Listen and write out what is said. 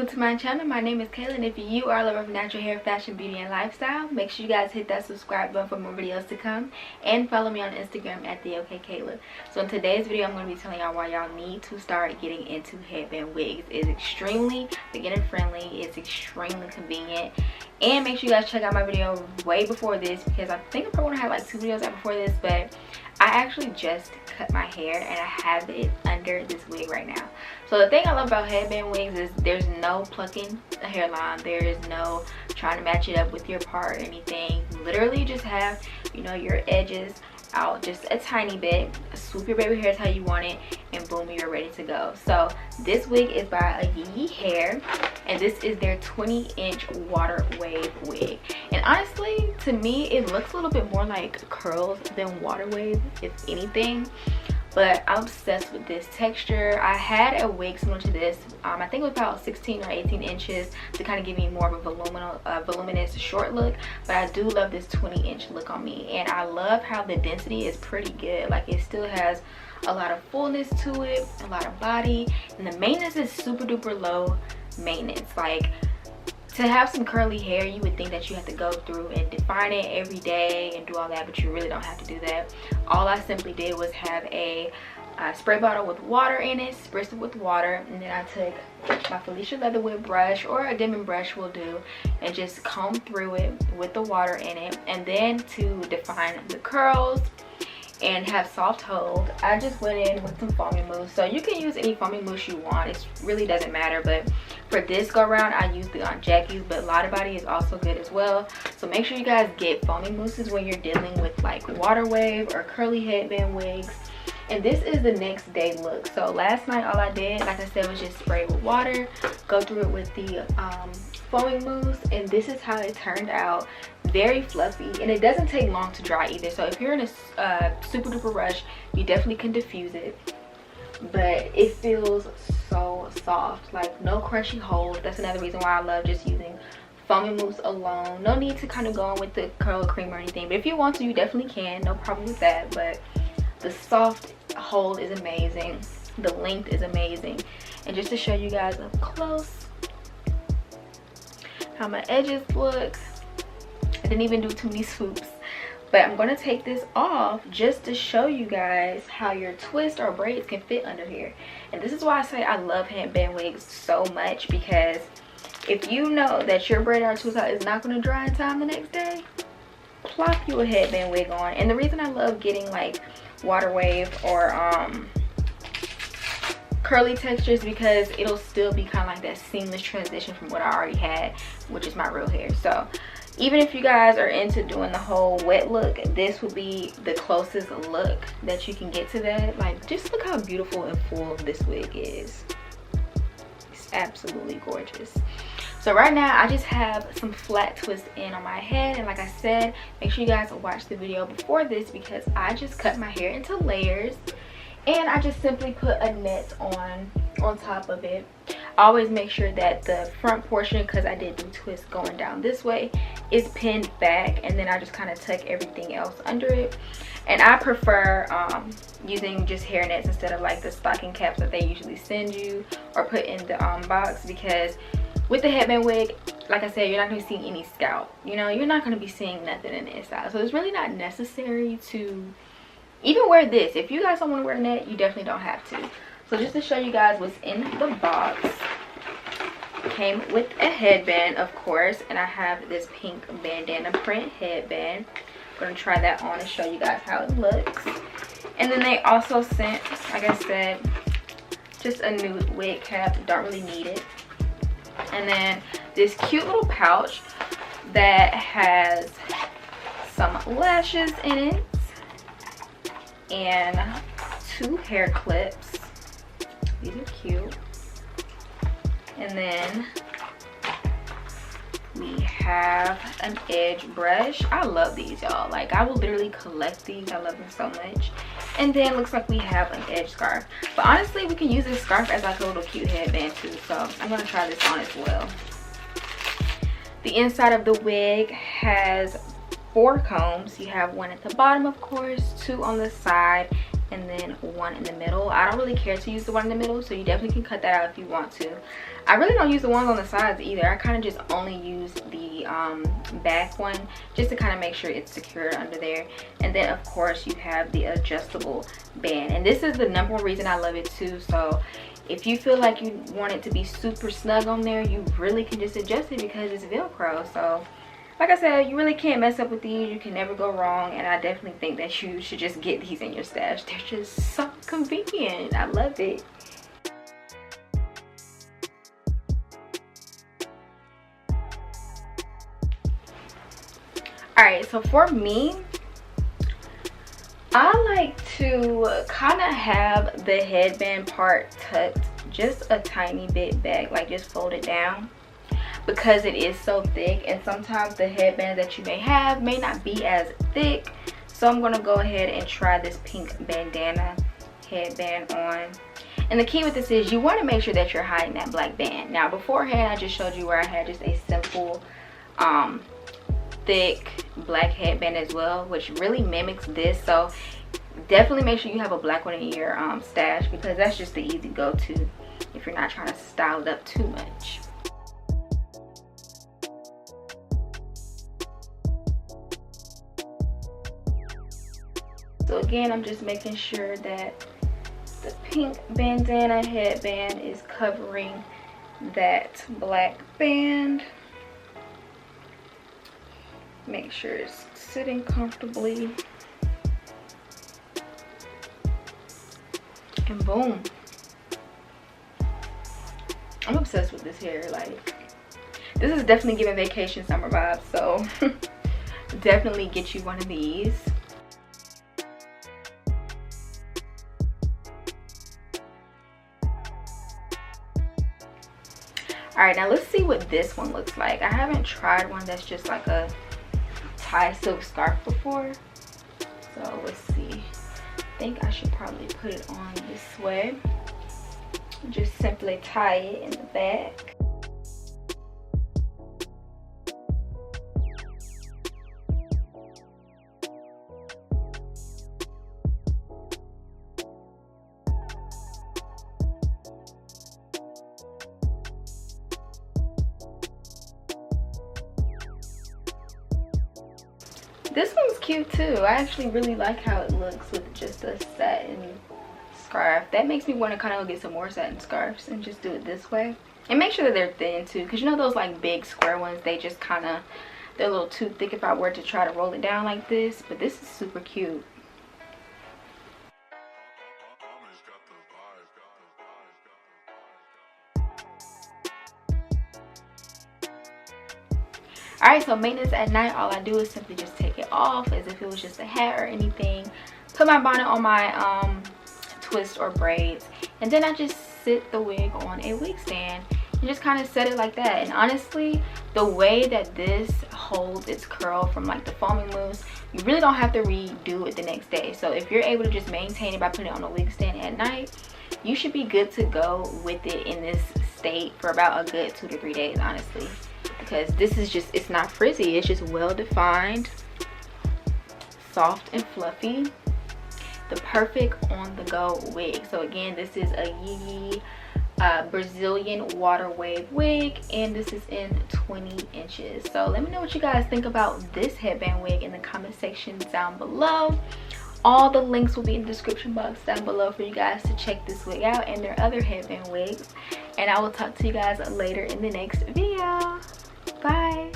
welcome to my channel. My name is Kaela, and if you are a lover of natural hair, fashion, beauty, and lifestyle, make sure you guys hit that subscribe button for more videos to come, and follow me on Instagram at theokaekaela. So in today's video, I'm going to be telling y'all why y'all need to start getting into headband wigs. It's extremely beginner friendly, it's extremely convenient, and make sure you guys check out my video way before this, because I think I probably have like 2 videos out before this, but I actually just cut my hair and I have it under this wig right now. So the thing I love about headband wigs is there's no plucking a hairline, there is no trying to match it up with your part or anything. You literally just have, you know, your edges out just a tiny bit, swoop your baby hairs how you want it, and boom, you're ready to go. So this wig is by Ayiyi hair, and this is their 20-inch water wave wig. And honestly, to me, it looks a little bit more like curls than water wave, if anything. But I'm obsessed with this texture. I had a wig similar to this. I think it was about 16 or 18 inches to kind of give me more of a voluminous short look. But I do love this 20-inch look on me. And I love how the density is pretty good. Like, it still has a lot of fullness to it, a lot of body. And the maintenance is super duper low maintenance. Like, to have some curly hair, you would think that you have to go through and define it every day and do all that, but you really don't have to do that. All I simply did was have a spray bottle with water in it, spritz it with water, and then I took my Felicia leather whip brush, or a Denman brush will do, and just comb through it with the water in it. And then to define the curls and have soft hold, I just went in with some foaming mousse. So you can use any foaming mousse you want, it really doesn't matter, but for this go around I used the Jackie, but Lotta Body is also good as well. So make sure you guys get foaming mousses when you're dealing with like water wave or curly headband wigs. And this is the next day look. So last night all I did, like I said, was just spray with water, go through it with the foaming mousse, and this is how it turned out. Very fluffy, and it doesn't take long to dry either. So if you're in a super duper rush, you definitely can diffuse it, but it feels so soft, like no crunchy hold. That's another reason why I love just using foaming mousse alone. No need to kind of go in with the curl cream or anything, but if you want to, you definitely can, no problem with that. But the soft hold is amazing, the length is amazing. And just to show you guys up close how my edges look, I didn't even do too many swoops, but I'm going to take this off just to show you guys how your twist or braids can fit under here. And this is why I say I love headband wigs so much, because if you know that your braid or twist out is not going to dry in time the next day, plop you a headband wig on. And the reason I love getting like water wave or curly textures, because it'll still be kind of like that seamless transition from what I already had, which is my real hair. So even if you guys are into doing the whole wet look, this would be the closest look that you can get to that. Like, just look how beautiful and full this wig is. It's absolutely gorgeous. So right now I just have some flat twists in on my head, and like I said, make sure you guys watch the video before this, because I just cut my hair into layers, and I just simply put a net on top of it. I always make sure that the front portion, because I did do twists going down this way, is pinned back, and then I just kind of tuck everything else under it. And I prefer using just hair nets instead of like the stocking caps that they usually send you or put in the box, because with the headband wig, like I said, you're not going to be seeing any scalp, you know, you're not going to be seeing nothing in the inside. So it's really not necessary to even wear this. If you guys don't want to wear a net, you definitely don't have to. So just to show you guys what's in the box, it came with a headband, of course, and I have this pink bandana print headband. I'm going to try that on and show you guys how it looks. And then they also sent, like I said, just a new wig cap. Don't really need it. And then this cute little pouch that has some lashes in it and 2 hair clips. These are cute. And then we have an edge brush. I love these, y'all. Like, I will literally collect these. I love them so much. And then looks like we have an edge scarf. But honestly, we can use this scarf as like a little cute headband too. So I'm going to try this on as well. The inside of the wig has 4 combs. You have 1 at the bottom, of course, 2 on the side, and then one in the middle. I don't really care to use the one in the middle, so you definitely can cut that out if you want to. I really don't use the ones on the sides either. I kind of just only use the back one just to kind of make sure it's secured under there. And then of course you have the adjustable band, and this is the number one reason I love it too. So if you feel like you want it to be super snug on there, you really can just adjust it because it's Velcro. So like I said, you really can't mess up with these. You can never go wrong, and I definitely think that you should just get these in your stash. They're just so convenient. I love it. Alright, so for me, I like to kind of have the headband part tucked just a tiny bit back, like just fold it down, because it is so thick, and sometimes the headband that you may have may not be as thick. So I'm going to go ahead and try this pink bandana headband on. And the key with this is you want to make sure that you're hiding that black band. Now beforehand I just showed you where I had just a simple thick black headband as well, which really mimics this. So definitely make sure you have a black one in your stash, because that's just the easy go-to if you're not trying to style it up too much. So again, I'm just making sure that the pink bandana headband is covering that black band. Make sure it's sitting comfortably. And boom. I'm obsessed with this hair. Like, this is definitely giving vacation summer vibes. So definitely get you one of these. Alright, now let's see what this one looks like. I haven't tried one that's just like a tie silk scarf before. So let's see. I think I should probably put it on this way. Just simply tie it in the back. This one's cute too. I actually really like how it looks with just a satin scarf. That makes me want to kind of go get some more satin scarves and just do it this way. And make sure that they're thin too, because you know those like big square ones, they just kind of, they're a little too thick if I were to try to roll it down like this. But this is super cute. Alright, so maintenance at night, all I do is simply just take it off as if it was just a hat or anything. Put my bonnet on my twist or braids, and then I just sit the wig on a wig stand and just kind of set it like that. And honestly, the way that this holds its curl from like the foaming mousse, you really don't have to redo it the next day. So if you're able to just maintain it by putting it on a wig stand at night, you should be good to go with it in this state for about a good 2 to 3 days, honestly. Because this is just, it's not frizzy, it's just well defined, soft and fluffy, the perfect on the go wig. So again, this is a Ayiyi Brazilian water wave wig, and this is in 20 inches. So let me know what you guys think about this headband wig in the comment section down below. All the links will be in the description box down below for you guys to check this wig out and their other headband wigs. And I will talk to you guys later in the next video. Bye.